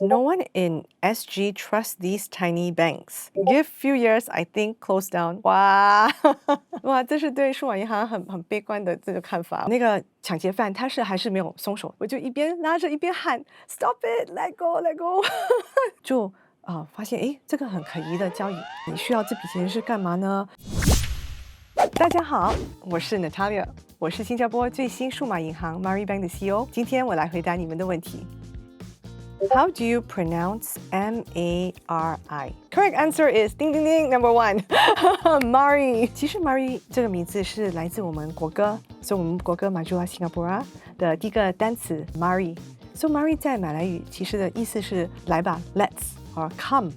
No one in SG trusts these tiny banks. Give few years, I think close down. 哇哇，这是对数码银行很悲观的这个看法。那个抢劫犯他还是没有松手，我就一边拉着一边喊 Stop it, let go, let go 就发现诶，这个很可疑的交易，你需要这笔钱是干嘛呢？大家好，我是 Natalia， 我是新加坡最新数码银行 Maribank 的 CEO。今天我来回答你们的问题。How do you pronounce M-A-R-I? Correct answer is 叮叮叮 number one Mari。其实 Mari 这个名字是来自我们国歌，所以我们国歌 Maju Singapura 的第一个单词 Mari。So Mari 在马来语其实的意思是来吧 ，Let's or come。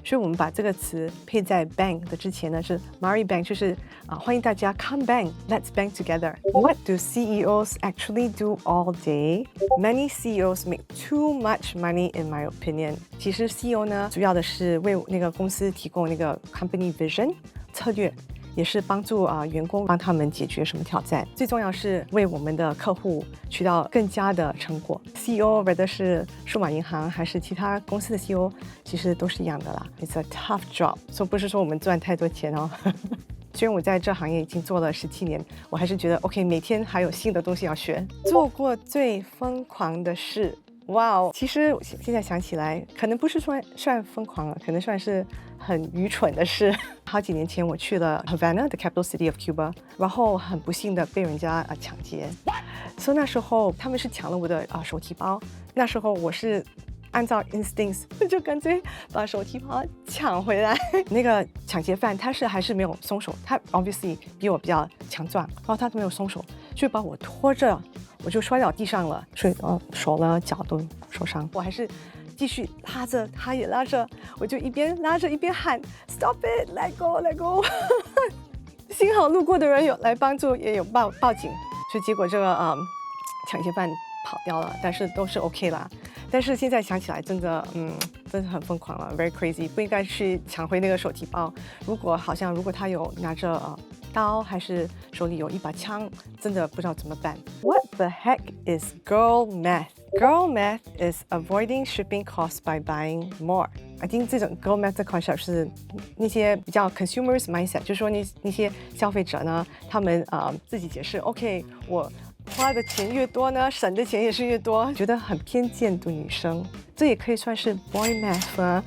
所以我们把这个词配在 bank 的之前呢，是 Mari Bank， 就是欢迎大家 come bank, let's bank together. What do CEOs actually do all day? Many CEOs make too much money, in my opinion. 其实 CEO 呢，主要的是为那个公司提供那个 company vision 策略。也是帮助员工帮他们解决什么挑战，最重要是为我们的客户取到更加的成果。CEO 无论是数码银行还是其他公司的 CEO， 其实都是一样的啦。It's a tough job， 所以不是说我们赚太多钱哦。虽然我在这行业已经做了17年，我还是觉得 OK， 每天还有新的东西要学。做过最疯狂的事。哇哦！其实现在想起来，可能不是算疯狂了，可能算是很愚蠢的事。好几年前我去了 Havana，the capital city of Cuba， 然后很不幸的被人家抢劫。所以那时候他们是抢了我的手提包，那时候我是按照 instincts， 就干脆把手提包抢回来。那个抢劫犯他还是没有松手，他 obviously 比我比较强壮，然后他都没有松手，就把我拖着。我就摔倒地上了，所以手呢脚都受伤。我还是继续拉着，他也拉着，我就一边拉着一边喊 Stop it, let go, let go 幸好路过的人有来帮助，也有报警，所以结果这个抢劫犯跑掉了，但是都是 OK 啦。但是现在想起来真的真的很疯狂了 ，very crazy， 不应该去抢回那个手提包。如果他有拿着刀还是手里有一把枪，真的不知道怎么办。What the heck is girl math? Girl math is avoiding shipping costs by buying more. I think 这种 girl math 的 concept 是那些比较 consumers mindset， 就是说那些消费者呢，他们自己解释 ，OK， 我花的钱越多呢，省的钱也是越多，觉得很偏见的女生，这也可以算是 boy math 啊。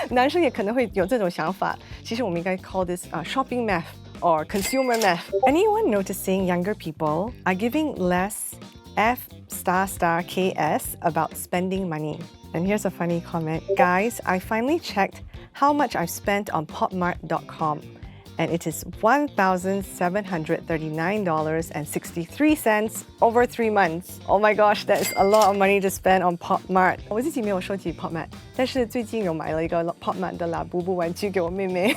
男生也可能会有这种想法，其实我们应该 call this shopping math。Or consumer math. Anyone noticing younger people are giving less F***KS about spending money? And here's a funny comment. Guys, I finally checked how much I've spent on popmart.com. And it is $1,739.63 over 3 months. Oh my gosh, that is a lot of money to spend on PopMart. 我自己没有收集 PopMart， 但是最近有买了一个 PopMart 的拉布布玩具给我妹妹。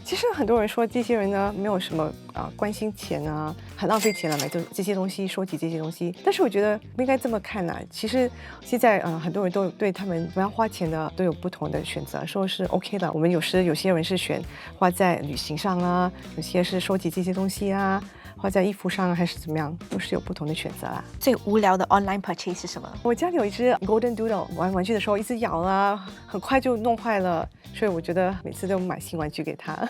其实很多人说这些人呢没有什么关心钱啊，很浪费钱了买这些东西，收集这些东西。但是我觉得不应该这么看啦。其实现在很多人都对他们不要花钱的都有不同的选择，说是 OK 的。我们有些人是选花在旅行上啊，有些是收集这些东西啊。花在衣服上还是怎么样，都是有不同的选择啦。最无聊的 online purchase 是什么？我家里有一只 Golden Doodle， 玩玩具的时候一直咬啊，很快就弄坏了，所以我觉得每次都买新玩具给它。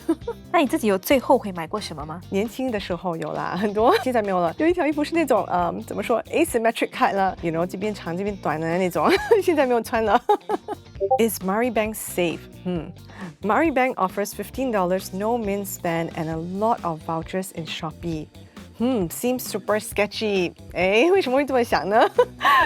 那你自己有最后悔买过什么吗？年轻的时候有啦，很多，现在没有了。有一条衣服是那种怎么说 asymmetric cut 了 ，you know 这边长这边短的那种，现在没有穿了。Is Maribank safe? Maribank offers $15 no min spend and a lot of vouchers in Shopee. Seems super sketchy. 为什么会这么想呢？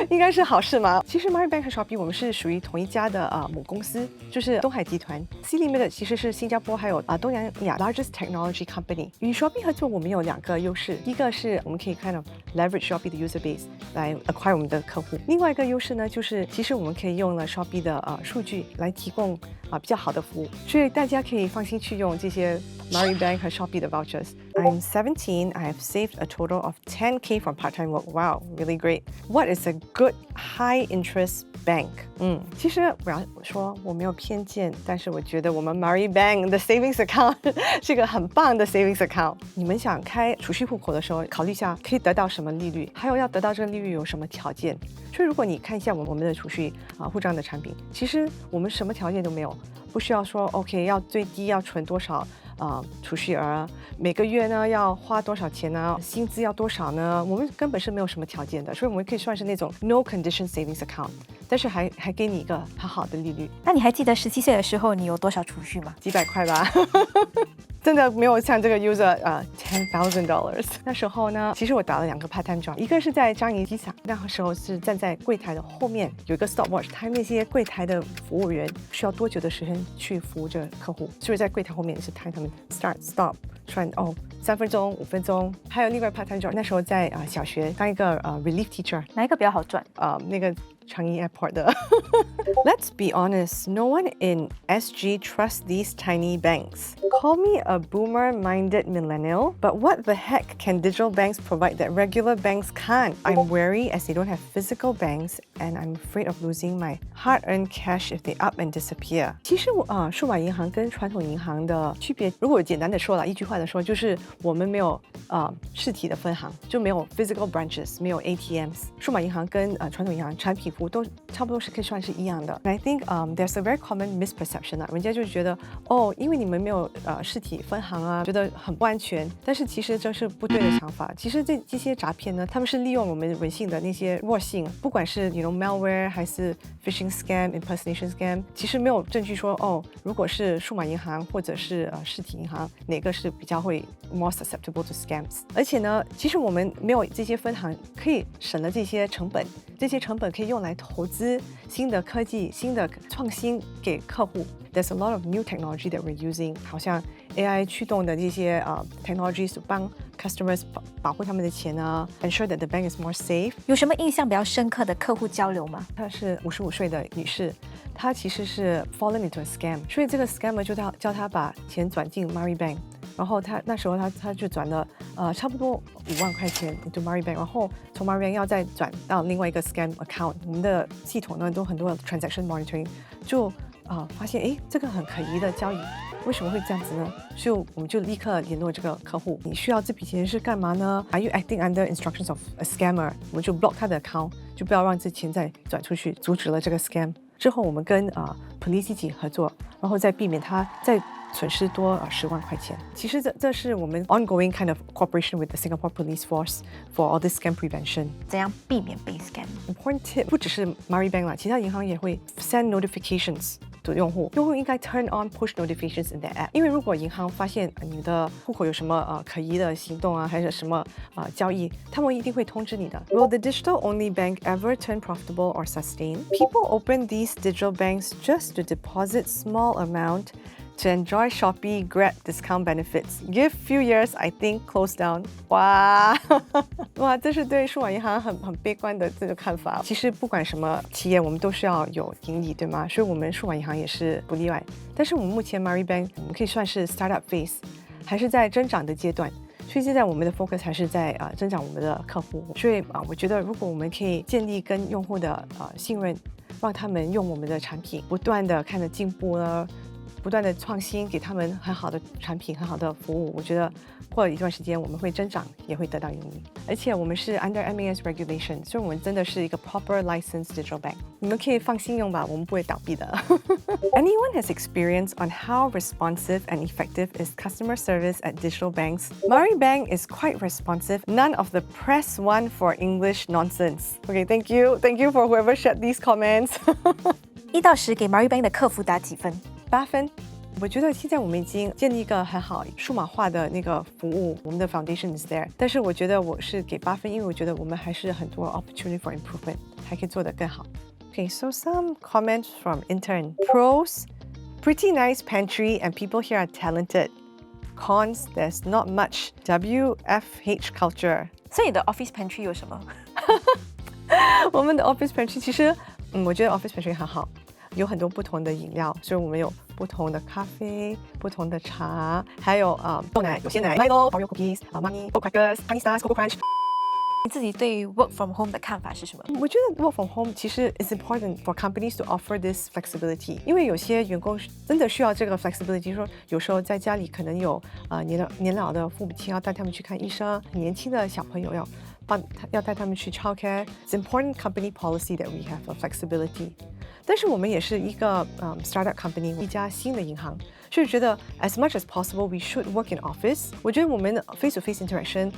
应该是好事嘛。其实 Maribank 和 Shopee 我们是属于同一家的母公司，就是东海集团。C Limited 其实是新加坡还有东南亚 largest technology company。与 Shopee 合作，我们有2个优势。第一个是我们可以kind of leverage Shopee 的 user base 来 acquire 我们的客户。另外一个优势呢，就是其实我们可以用了 Shopee 的数据来提供比较好的服务，所以大家可以放心去用这些 Mari Bank 和 Shopee 的 vouchers. I'm 17. I have saved a total of 10K from part-time work. Wow, really great. What is a good high-interest bank? 其实我要说我没有偏见，但是我觉得我们 Mari Bank 的 savings account 是个很棒的 savings account. 你们想开储蓄户口的时候，考虑一下可以得到什么利率，还有要得到这个利率有什么条件。所以如果你看一下我们的储蓄户账的产品，其实我们什么条件都没有，不需要说 OK 要最低要存多少储蓄额，每个月呢要花多少钱呢？薪资要多少呢？我们根本是没有什么条件的，所以我们可以算是那种 no condition savings account， 但是还给你一个很好的利率。那你还记得17岁的时候你有多少储蓄吗？几百块吧。真的没有像这个 user $10,000。那时候呢，其实我打了2个 part-time job， 一个是在樟宜机场，那时候是站在柜台的后面，有一个 stopwatch， 他那些柜台的服务员需要多久的时间去服务这个客户，所以在柜台后面是看他们 start stop 算3分钟5分钟。还有另外 part-time job， 那时候在小学当一个relief teacher。哪一个比较好赚？那个樟宜 airport 的。Let's be honest, no one in SG trusts these tiny banks. Call me a boomer-minded millennial, but what the heck can digital banks provide that regular banks can't? I'm wary as they don't have physical banks, and I'm afraid of losing my hard-earned cash if they up and disappear. 其实数码银行跟传统银行的区别，如果简单的说了，一句话的说，就是我们没有实体的分行，就没有 physical branches， 没有 ATMs。数码银行跟传统银行产品服务都差不多是可以算是一样的。And I think there's a very common misperception 人家就觉得因为你们没有实体分行啊，觉得很不安全。但是其实这是不对的想法。其实这些诈骗呢，他们是利用我们人性的那些弱性，不管是malware 还是 phishing scam、impersonation scam， 其实没有证据说如果是数码银行或者是实体银行，哪个是比较会 more susceptible to scams。而且呢，其实我们没有这些分行，可以省了这些成本，这些成本可以用来投资新的科技、新的创新给客户。There's a lot of new technology that we're using， 好像 AI 驱动的这些technologies 帮 customers 保护他们的钱啊 ，ensure that the bank is more safe。有什么印象比较深刻的客户交流吗？她是55岁的女士，她其实是 fallen into a scam， 所以这个 scammer 就叫她把钱转进 Mari Bank， 然后那时候她就转了差不多5万块钱 into Mari Bank， 然后从 Mari Bank 要再转到另外一个 scam account。我们的系统呢都很多 transaction monitoring， 就发现这个很可疑的交易，为什么会这样子呢？所以我们就立刻联络这个客户，你需要这笔钱是干嘛呢？ Are you acting under instructions of a scammer？ 我们就 block 他的 account， 就不要让这钱再转出去，阻止了这个 scam。之后我们跟police 一起合作，然后再避免他再损失多10万块钱。其实这是我们 ongoing kind of cooperation with the Singapore Police Force for all this scam prevention。怎样避免被 scam？ Important tip， 不只是 Mari Bank 啦，其他银行也会 send notifications。用户应该 turn on push notifications in their app， 因为如果银行发现你的户口有什么可疑的行动啊，还是什么交易，他们一定会通知你的。Will the digital-only bank ever turn profitable or sustain? People open these digital banks just to deposit small amount to enjoy Shopee Grab discount benefits. Give few years, I think close down. 哇，这是对数码银行很悲观的这个看法。其实不管什么企业，我们都是要有盈利，对吗？所以我们数码银行也是不例外。但是我们目前 Mari Bank 我们可以算是 startup phase， 还是在增长的阶段。所以现在我们的 focus 还是在增长我们的客户。所以我觉得如果我们可以建立跟用户的信任，让他们用我们的产品，不断的看着进步呢。不断的创新，给他们很好的产品、很好的服务，我觉得过了一段时间我们会增长，也会得到盈利。而且我们是 under MAS regulation， 所以我们真的是一个 proper licensed digital bank。你们可以放心用吧，我们不会倒闭的。Anyone has experience on how responsive and effective is customer service at digital banks? Mari Bank is quite responsive. None of the press one for English nonsense. Okay, thank you for whoever shared these comments. 1到10给 Mari Bank 的客服打几分？8分。我觉得现在我们已经建立一个很好数码化的那个服务，我们的 foundation is there。但是我觉得我是给8分，因为我觉得我们还是很多 opportunity for improvement， 还可以做得更好。Okay, so some comments from intern. Pros, pretty nice pantry and people here are talented. Cons, there's not much WFH culture. 所以你的 office pantry 有什么？我们的 office pantry 其实，我觉得 office pantry 很好。有很多不同的饮料，所以我们有不同的咖啡、不同的茶，还有豆奶、有鲜奶、Milo、Oreo cookies、Money、Gold Crackers、Honey Stars、Cocoa Crunch。你自己对 work from home 的看法是什么？我觉得 work from home 其实 is important for companies to offer this flexibility， 因为有些员工真的需要这个 flexibility， 就是说有时候在家里可能有年老的父母亲要带他们去看医生，很年轻的小朋友要带他们去 childcare。It's important company policy that we have a flexibility。但是我们也是一个startup company， 一家新的银行，所以觉得 as much as possible we should work in office。我觉得我们的 face-to-face interaction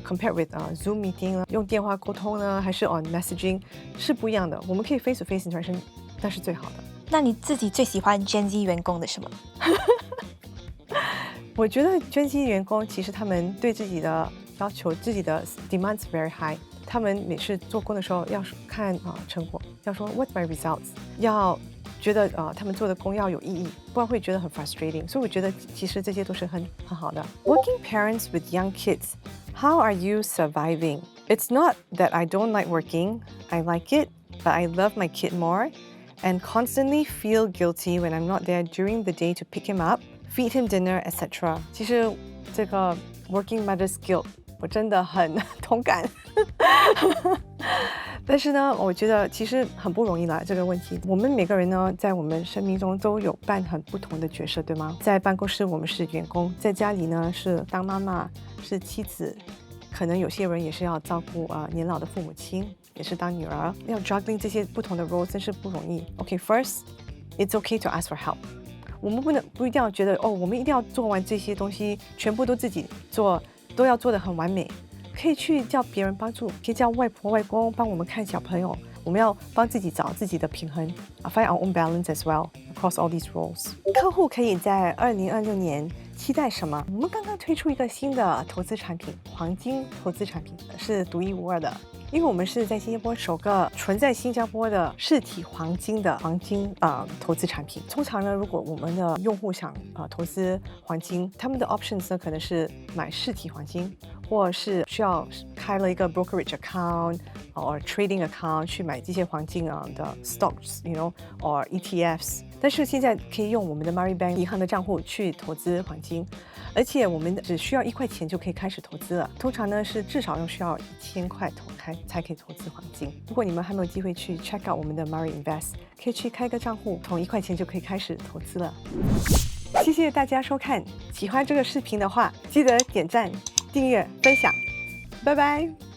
compared with Zoom meeting 呢，用电话沟通呢，还是 on messaging 是不一样的。我们可以 face-to-face interaction， 那是最好的。那你自己最喜欢 Gen Z 员工的什么？我觉得Gen Z员工其实他们对自己的要求、自己的 demands very high。他们每次做工的时候要看成果，要说 What's my results， 要觉得他们做的工要有意义，不然会觉得很 frustrating。所以我觉得其实这些都是很好的。Working parents with young kids, how are you surviving? It's not that I don't like working, I like it, but I love my kid more and constantly feel guilty when I'm not there during the day to pick him up, feed him dinner, etc. 其实这个 working mother's guilt 我真的很同感。但是呢，我觉得其实很不容易啦，这个问题。我们每个人呢，在我们生命中都有扮很不同的角色，对吗？在办公室我们是员工，在家里呢是当妈妈，是妻子，可能有些人也是要照顾年老的父母亲，也是当女儿，要 juggling 这些不同的 role 真是不容易。Okay, it's okay to ask for help。我们不一定要觉得我们一定要做完这些东西，全部都自己做，都要做得很完美。可以去叫别人帮助，可以叫外婆外公帮我们看小朋友。我们要帮自己找自己的平衡，find our own balance as well across all these roles。客户可以在2026年期待什么？我们刚刚推出一个新的投资产品，黄金投资产品，是独一无二的。因为我们是在新加坡首个存在新加坡的实体黄金投资产品。通常呢，如果我们的用户想投资黄金，他们的 options 呢可能是买实体黄金，或是需要开了一个 brokerage account or trading account 去买这些黄金的 stocks，you know，or ETFs。但是现在可以用我们的 Maribank 银行的账户去投资黄金，而且我们只需要1块钱就可以开始投资了。通常呢是至少需要1000块才可以投资黄金。如果你们还没有机会去 check out 我们的 Mari Invest， 可以去开个账户，从1块钱就可以开始投资了。谢谢大家收看，喜欢这个视频的话，记得点赞、订阅、分享，拜拜。